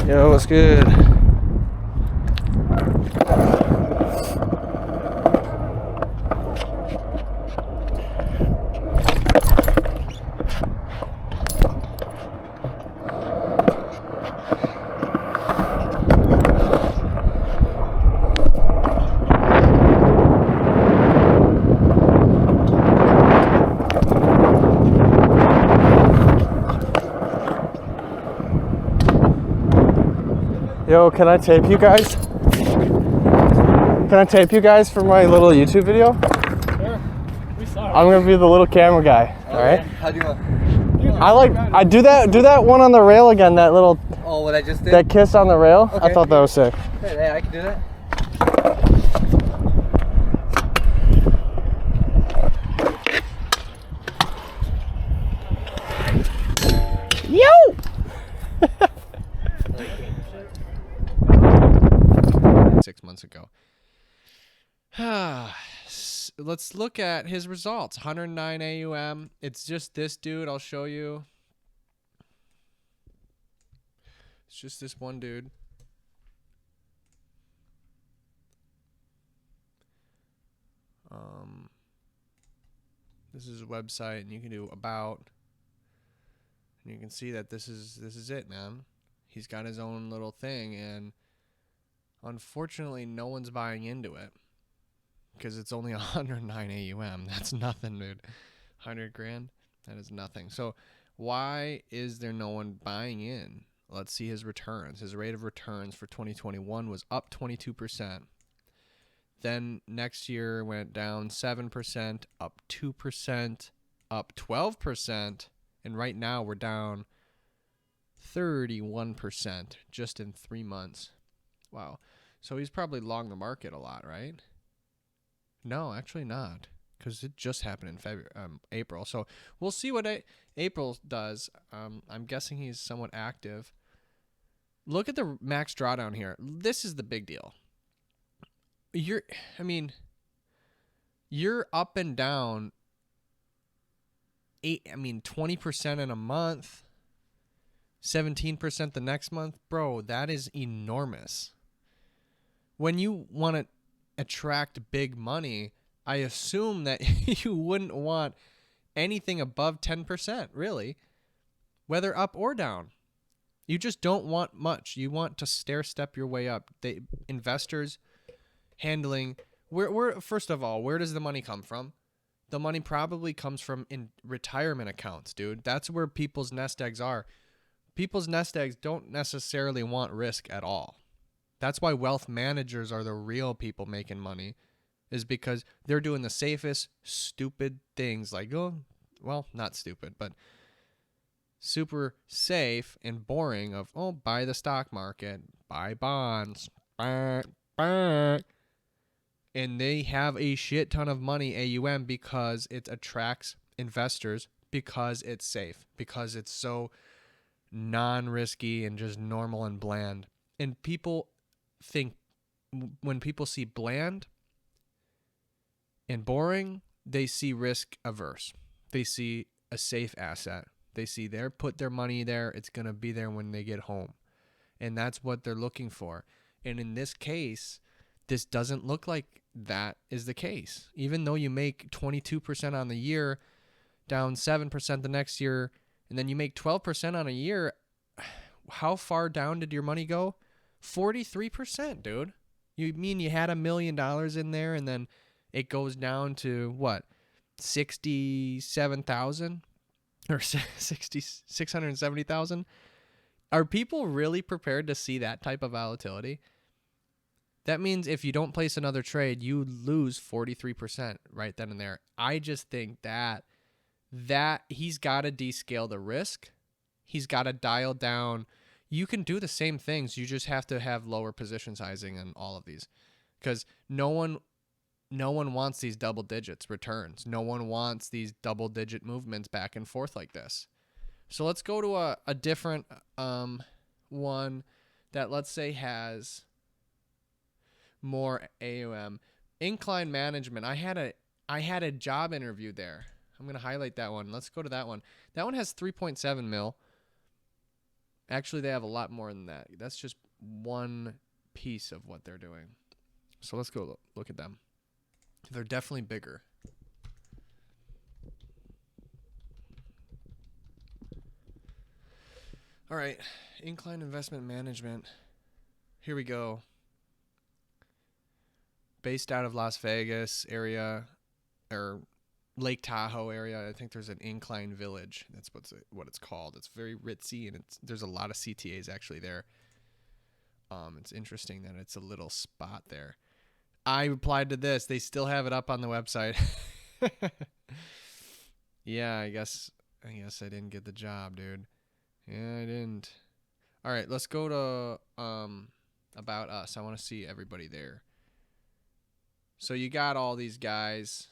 Yo, what's good? Yo, can I tape you guys? Can I tape you guys for my little YouTube video? Sure. We saw it. I'm gonna be the little camera guy. All right. How do you want? I do that one on the rail again. That little. Oh, what I just did? That kiss on the rail. Okay. I thought that was sick. Hey, I can do that. Yo. 6 months ago. Let's look at his results. 109 AUM. It's just this dude. I'll show you. It's just this one dude. This is a website, and you can do about, and you can see that this is it, man. He's got his own little thing, and unfortunately, no one's buying into it because it's only 109 AUM. That's nothing, dude. 100 grand, that is nothing. So why is there no one buying in? Let's see his returns. His rate of returns for 2021 was up 22%. Then next year went down 7%, up 2%, up 12%, and right now we're down 31% just in 3 months. Wow. So he's probably long the market a lot, right? No, actually not, because it just happened in April. So we'll see what April does. I'm guessing he's somewhat active. Look at the max drawdown here. This is the big deal. You're up and down 20% in a month, 17% the next month. Bro, that is enormous. When you want to attract big money, I assume that you wouldn't want anything above 10%, really, whether up or down. You just don't want much. You want to stair step your way up. Investors handling, first of all, where does the money come from? The money probably comes from in retirement accounts, dude. That's where people's nest eggs are. People's nest eggs don't necessarily want risk at all. That's why wealth managers are the real people making money, is because they're doing the safest, stupid things like, not stupid, but super safe and boring of, buy the stock market, buy bonds, and they have a shit ton of money AUM because it attracts investors, because it's safe, because it's so non-risky and just normal and bland. And people think, when people see bland and boring, they see risk averse. They see a safe asset. They see put their money there. It's going to be there when they get home. And that's what they're looking for. And in this case, this doesn't look like that is the case. Even though you make 22% on the year, down 7% the next year, and then you make 12% on a year, how far down did your money go? 43%, dude. You mean you had $1 million in there, and then it goes down to what? 67,000 or 670,000? Are people really prepared to see that type of volatility? That means if you don't place another trade, you lose 43% right then and there. I just think that he's got to descale the risk. He's got to dial down. You can do the same things. You just have to have lower position sizing in all of these, because no one wants these double digits returns. No one wants these double digit movements back and forth like this. So let's go to a different one that, let's say, has more AUM. Incline Management. I had a job interview there. I'm going to highlight that one. Let's go to that one. That one has 3.7 mil. Actually, they have a lot more than that. That's just one piece of what they're doing. So let's go look at them. They're definitely bigger. All right, Incline Investment Management. Here we go. Based out of Las Vegas area, or Lake Tahoe area. I think there's an Incline Village. That's what it's called. It's very ritzy, and there's a lot of CTAs actually there. It's interesting that it's a little spot there. I applied to this. They still have it up on the website. Yeah, I guess I didn't get the job, dude. Yeah, I didn't. All right, let's go to About Us. I want to see everybody there. So you got all these guys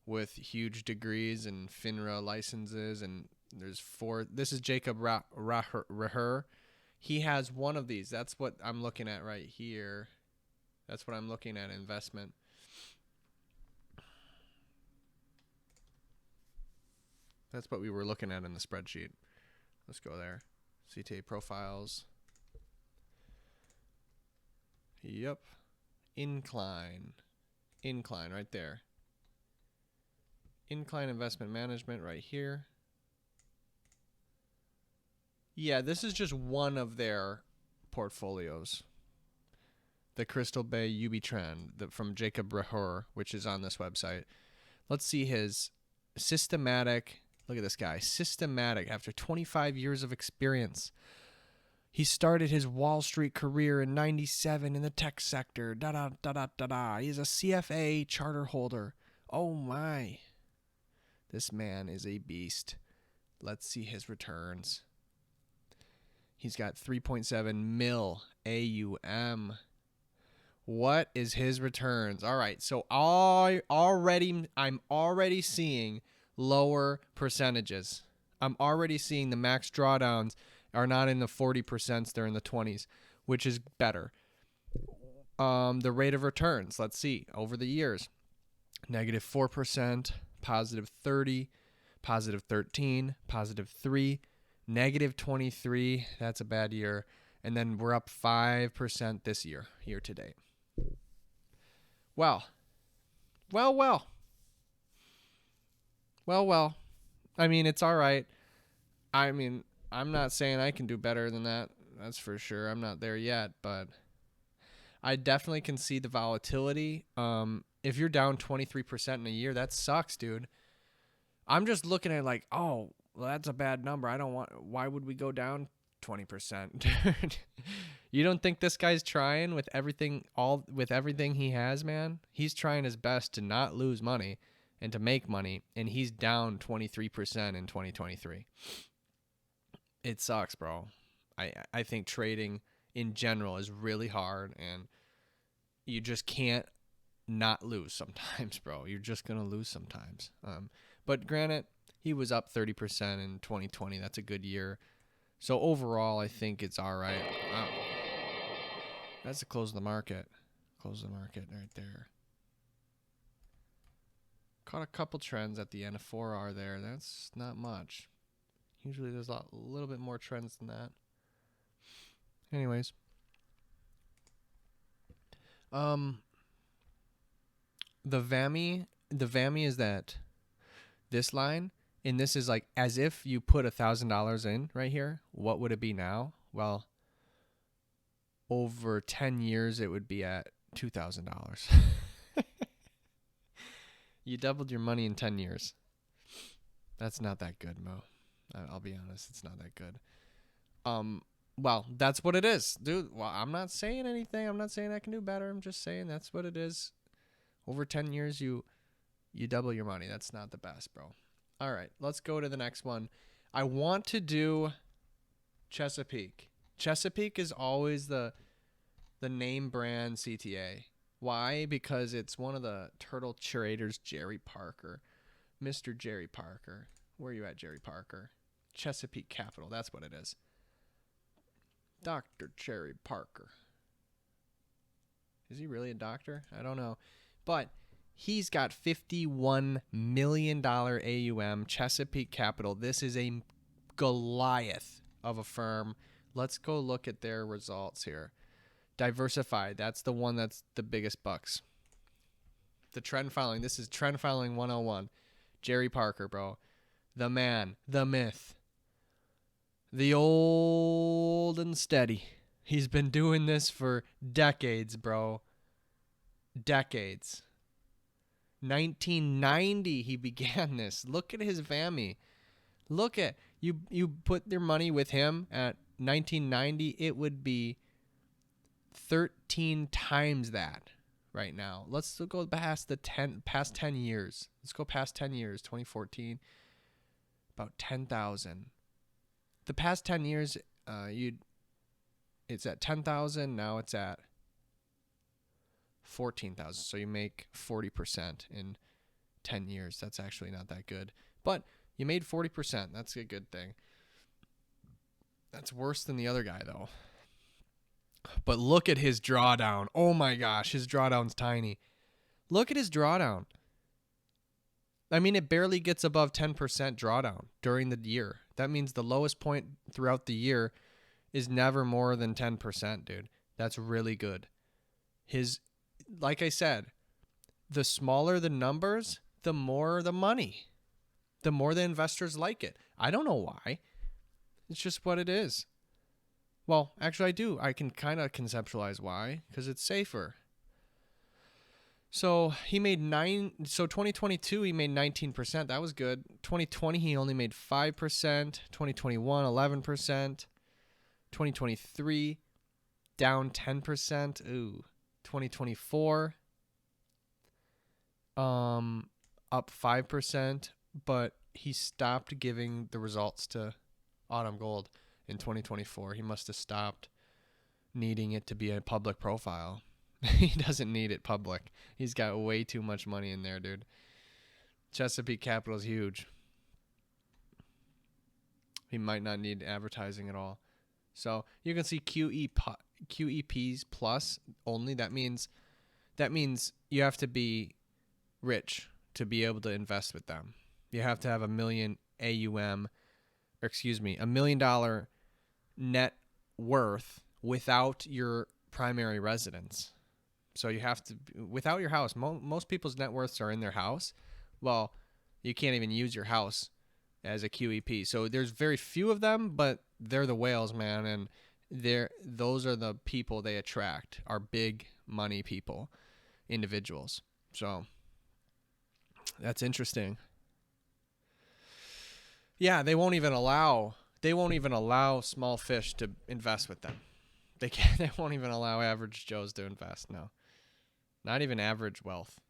with huge degrees and FINRA licenses, and there's 4. This is Jacob Raher. He has one of these. That's what I'm looking at right here. That's what I'm looking at, investment. That's what we were looking at in the spreadsheet. Let's go there. CTA profiles. Yep. Incline right there. Incline Investment Management right here. Yeah, this is just one of their portfolios. The Crystal Bay UB Trend from Jacob Rahor, which is on this website. Let's see his systematic. Look at this guy. Systematic. After 25 years of experience, he started his Wall Street career in '97 in the tech sector. He's a CFA charter holder. Oh my. This man is a beast. Let's see his returns. He's got 3.7 mil AUM. What is his returns? All right, so I'm already seeing lower percentages. I'm already seeing the max drawdowns are not in the 40%, they're in the 20s, which is better. The rate of returns, let's see, over the years. -4%, +30, +13, +3, -23, that's a bad year. And then we're up 5% this year to date. Well. I mean, it's all right. I mean, I'm not saying I can do better than that. That's for sure. I'm not there yet, but I definitely can see the volatility. If you're down 23% in a year, that sucks, dude. I'm just looking at like, oh, well, that's a bad number. Why would we go down 20%? You don't think this guy's trying with everything he has, man? He's trying his best to not lose money and to make money, and he's down 23% in 2023. It sucks, bro. I think trading in general is really hard, and you just can't not lose sometimes, bro. You're just going to lose sometimes. But granted, he was up 30% in 2020. That's a good year. So overall, I think it's all right. That's the close of the market. Close the market right there. Caught a couple trends at the end of 4R there. That's not much. Usually there's a little bit more trends than that. Anyways. The VAMI is that this line, and this is like as if you put $1,000 in right here. What would it be now? Well, over 10 years, it would be at $2,000. You doubled your money in 10 years. That's not that good, Mo. I'll be honest. It's not that good. Well, that's what it is, dude. Well, I'm not saying anything. I'm not saying I can do better. I'm just saying that's what it is. Over 10 years, you double your money. That's not the best, bro. All right, let's go to the next one. I want to do Chesapeake. Chesapeake is always the name brand CTA. Why? Because it's one of the turtle traders, Jerry Parker. Mr. Jerry Parker. Where are you at, Jerry Parker? Chesapeake Capital. That's what it is. Dr. Jerry Parker. Is he really a doctor? I don't know. But he's got $51 million AUM, Chesapeake Capital. This is a Goliath of a firm. Let's go look at their results here. Diversified. That's the one that's the biggest bucks. The trend filing. This is trend filing 101. Jerry Parker, bro. The man. The myth. The old and steady. He's been doing this for decades, bro. Decades. 1990 he began this. Look at his VAMI. Look at you put your money with him at 1990, it would be 13 times that right now. Let's go past past 10 years. Let's go past 10 years, 2014. About 10,000. The past 10 years it's at 10,000, now it's at 14,000. So you make 40% in 10 years. That's actually not that good. But you made 40%. That's a good thing. That's worse than the other guy, though. But look at his drawdown. Oh, my gosh. His drawdown's tiny. Look at his drawdown. I mean, it barely gets above 10% drawdown during the year. That means the lowest point throughout the year is never more than 10%, dude. That's really good. Like I said, the smaller the numbers, the more the money. The more the investors like it. I don't know why. It's just what it is. Well, actually I do. I can kind of conceptualize why, because it's safer. So he made 2022 he made 19%. That was good. 2020 he only made 5%. 2021 11%. 2023 down 10%. Ooh. 2024 up 5%, but he stopped giving the results to Autumn Gold in 2024. He must have stopped needing it to be a public profile. He doesn't need it public. He's got way too much money in there, dude. Chesapeake Capital is huge. He might not need advertising at all. So you can see QEPs plus only. That means you have to be rich to be able to invest with them. You have to have $1 million AUM, or $1 million net worth without your primary residence. So you have to, without your house, most people's net worths are in their house. Well, you can't even use your house as a QEP. So there's very few of them, but they're the whales, man. And those are the people they attract, are big money people, individuals. So that's interesting. Yeah, they won't even allow small fish to invest with them. They won't even allow average Joes to invest. No. Not even average wealth.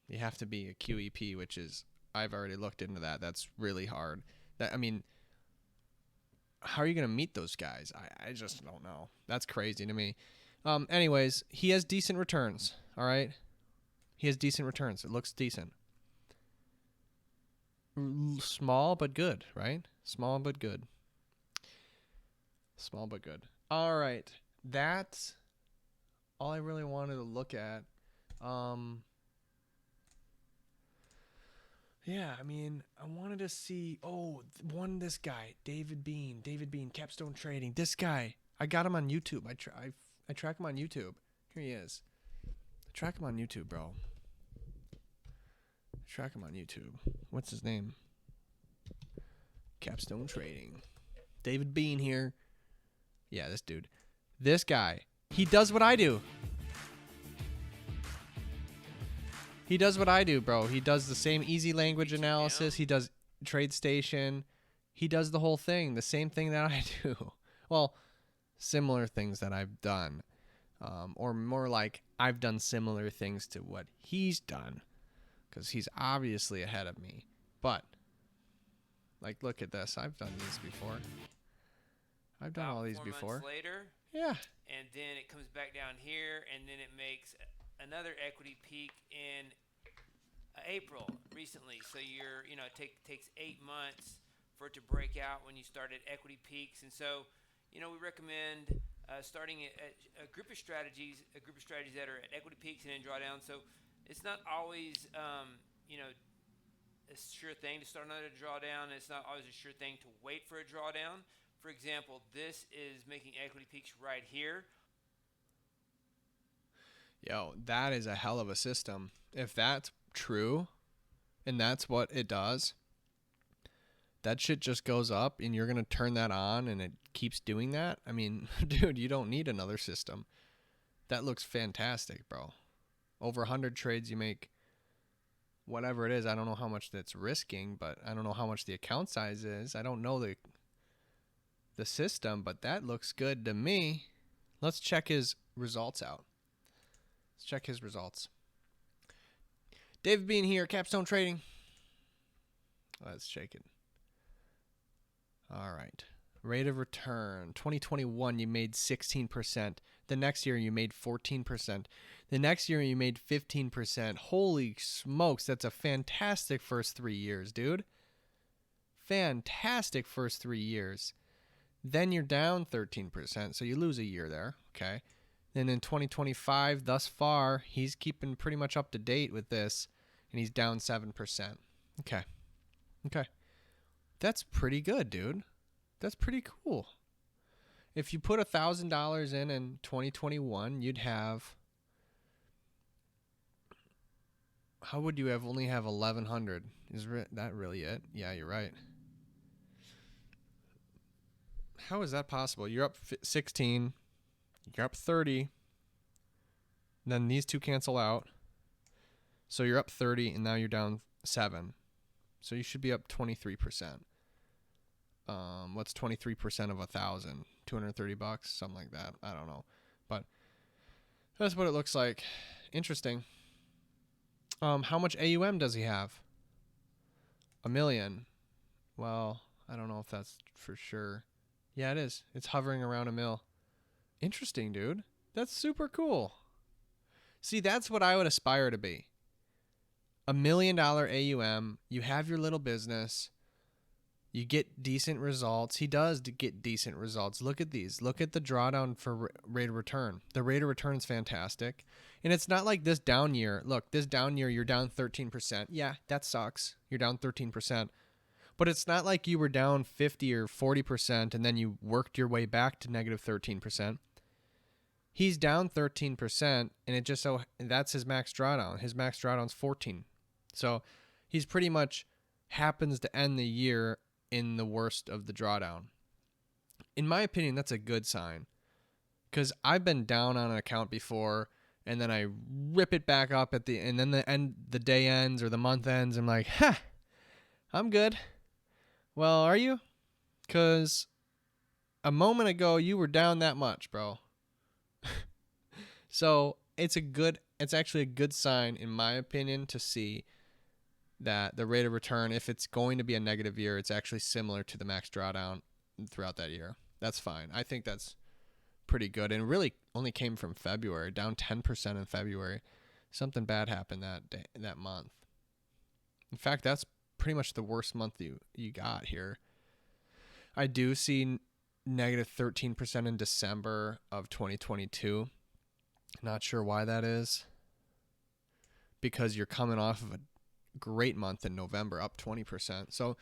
You have to be a QEP, which is, I've already looked into that. That's really hard. How are you going to meet those guys? I just don't know. That's crazy to me. Anyways, he has decent returns. All right. He has decent returns. It looks decent. Small but good, right? Small but good. Small but good. All right. That's all I really wanted to look at. Yeah, I wanted to see, this guy, David Bean, Capstone Trading. This guy, I got him on YouTube. I track him on YouTube. Here he is. I track him on YouTube, bro. Track him on YouTube. What's his name? Capstone Trading. David Bean here. Yeah, this dude. This guy. He does what I do. He does what I do, bro. He does the same easy language analysis. He does TradeStation. He does the whole thing. The same thing that I do. Well, similar things that I've done. Or more like I've done similar things to what he's done. Because he's obviously ahead of me. But, like, look at this. I've done these before. I've done all these before. 4 months later. Yeah. And then it comes back down here, and then it makes another equity peak in April recently. So it takes 8 months for it to break out when you start at equity peaks. And so, we recommend starting a group of strategies that are at equity peaks and then drawdown. So it's not always, a sure thing to start another drawdown. It's not always a sure thing to wait for a drawdown. For example, this is making equity peaks right here. Yo, that is a hell of a system. If that's true and that's what it does, that shit just goes up and you're going to turn that on and it keeps doing that. I mean, dude, you don't need another system. That looks fantastic, bro. Over 100 trades, you make whatever it is. I don't know how much that's risking, but I don't know how much the account size is. I don't know the system, but that looks good to me. Let's check his results out. Let's check his results. David Bean here, Capstone Trading. Let's check it. All right. Rate of return. 2021, you made 16%. The next year, you made 14%. The next year, you made 15%. Holy smokes, that's a fantastic first 3 years, dude. Fantastic first 3 years. Then you're down 13%, so you lose a year there, okay? Then in 2025, thus far, he's keeping pretty much up to date with this, and he's down 7%. Okay. That's pretty good, dude. That's pretty cool. If you put $1,000 in 2021, you'd have... How would you have only have 1,100? Is that really it? Yeah, you're right. How is that possible? You're up 16. You're up 30. Then these two cancel out. So you're up 30, and now you're down 7. So you should be up 23%. What's 23% of 1,000? $230, something like that. I don't know, but that's what it looks like. Interesting. How much AUM does he have? $1 million. Well, I don't know if that's for sure. Yeah, it is. It's hovering around $1 million. Interesting, dude. That's super cool. See, that's what I would aspire to be. $1 million AUM. You have your little business. You get decent results. He does get decent results. Look at these. Look at the drawdown for rate of return. The rate of return is fantastic. And it's not like this down year. Look, this down year, you're down 13%. Yeah, that sucks. You're down 13%. But it's not like you were down 50 or 40% and then you worked your way back to negative 13%. He's down 13%, and it just so that's his max drawdown. His max drawdown's 14. So he's pretty much happens to end the year in the worst of the drawdown. In my opinion, that's a good sign, because I've been down on an account before, and then I rip it back up and then the day ends or the month ends. I'm like, I'm good. Well, are you? Because a moment ago you were down that much, bro. So it's actually a good sign, in my opinion, to see that the rate of return, if it's going to be a negative year, it's actually similar to the max drawdown throughout that year. That's fine. I think that's pretty good. And it really only came from February, down 10% in February. Something bad happened that month. In fact, that's pretty much the worst month you got here. I do see negative 13% in December of 2022. Not sure why that is. Because you're coming off of a great month in November, up 20%. So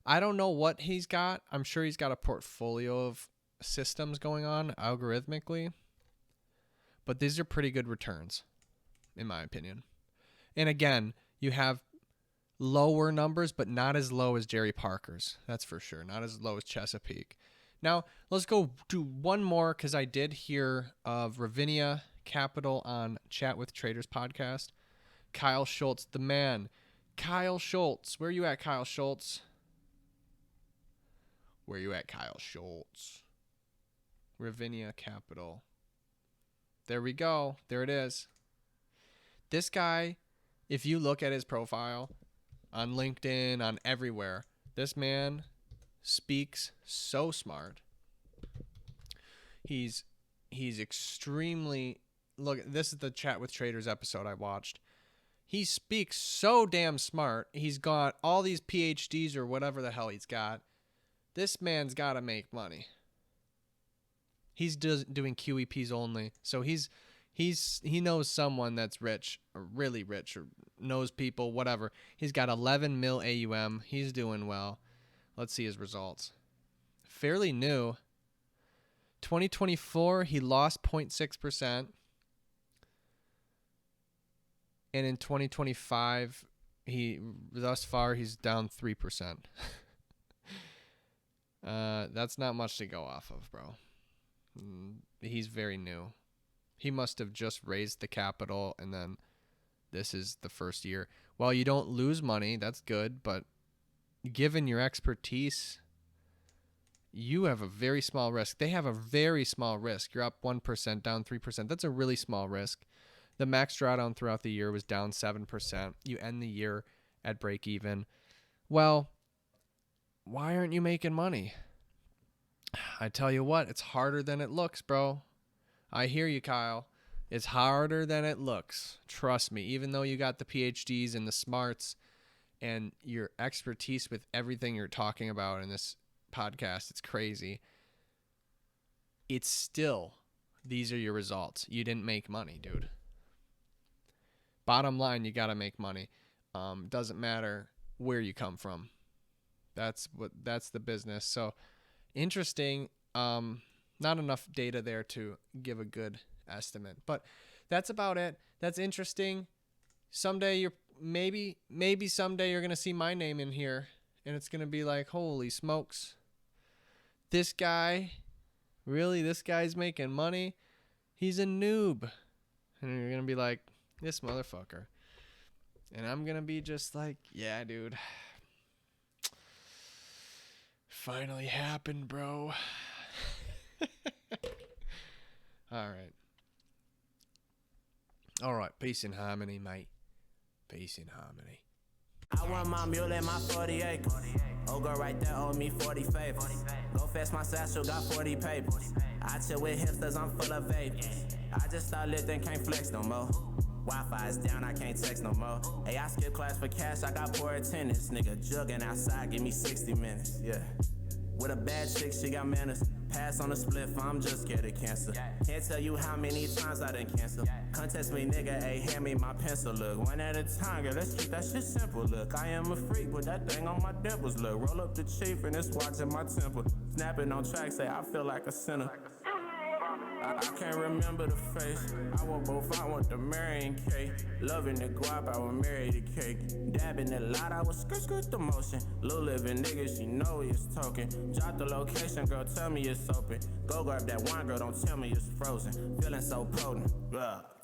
I don't know what he's got. I'm sure he's got a portfolio of systems going on algorithmically. But these are pretty good returns, in my opinion. And again, you have lower numbers, but not as low as Jerry Parker's. That's for sure. Not as low as Chesapeake. Now, let's go do one more, because I did hear of Ravinia Capital on Chat with Traders podcast. Kyle Schultz, the man. Kyle Schultz. Where you at, Kyle Schultz? Where you at, Kyle Schultz? Ravinia Capital. There we go. There it is. This guy, if you look at his profile on LinkedIn, on everywhere, this man speaks so smart. He's extremely... Look, this is the Chat with Traders episode I watched. He speaks so damn smart. He's got all these PhDs or whatever the hell he's got. This man's got to make money. He's doing QEPs only. So he's He knows someone that's rich, or really rich, or knows people, whatever. He's got 11 mil AUM. He's doing well. Let's see his results. Fairly new. 2024, he lost 0.6%. And in 2025, thus far he's down 3%. That's not much to go off of, bro. He's very new. He must have just raised the capital, and then this is the first year. While you don't lose money, that's good, but given your expertise, you have a very small risk. They have a very small risk. You're up 1%, down 3%. That's a really small risk. The max drawdown throughout the year was down 7%. You end the year at break even. Well, why aren't you making money? I tell you what, it's harder than it looks, bro. I hear you, Kyle. It's harder than it looks. Trust me. Even though you got the PhDs and the smarts and your expertise with everything you're talking about in this podcast, it's crazy. It's still, these are your results. You didn't make money, dude. Bottom line, you got to make money. Doesn't matter where you come from. That's the business. So interesting. Not enough data there to give a good estimate, but that's about it. That's interesting. Someday maybe someday you're going to see my name in here and it's going to be like, holy smokes. This guy's making money. He's a noob. And you're going to be like, this motherfucker. And I'm going to be just like, yeah, dude. Finally happened, bro. All right. Peace and harmony, mate. Peace and harmony. I want my mule and my 40 acres. Oh, girl right there owe me 40 favors. Go fetch my satchel, got 40 papers. I chill with hipsters, I'm full of vapors. I just start lifting, can't flex no more. Wi-Fi is down, I can't text no more. Hey, I skip class for cash, I got poor attendance. Nigga jugging outside, give me 60 minutes, yeah. With a bad chick, she got manners. Pass on a spliff, I'm just scared of cancer. Can't tell you how many times I done cancel. Contest me, nigga, hey, hand me my pencil, look. One at a time, girl, let's keep that shit simple, look. I am a freak with that thing on my dimples, look. Roll up the chief and it's watching my temple. Snapping on track, say I feel like a sinner. I can't remember the face. I want both, I want the Marion cake. Loving the guap, I would marry the cake. Dabbing the lot, I was skirt the motion. Little living nigga, she know he is talking. Drop the location, girl, tell me it's open. Go grab that wine, girl, don't tell me it's frozen. Feeling so potent,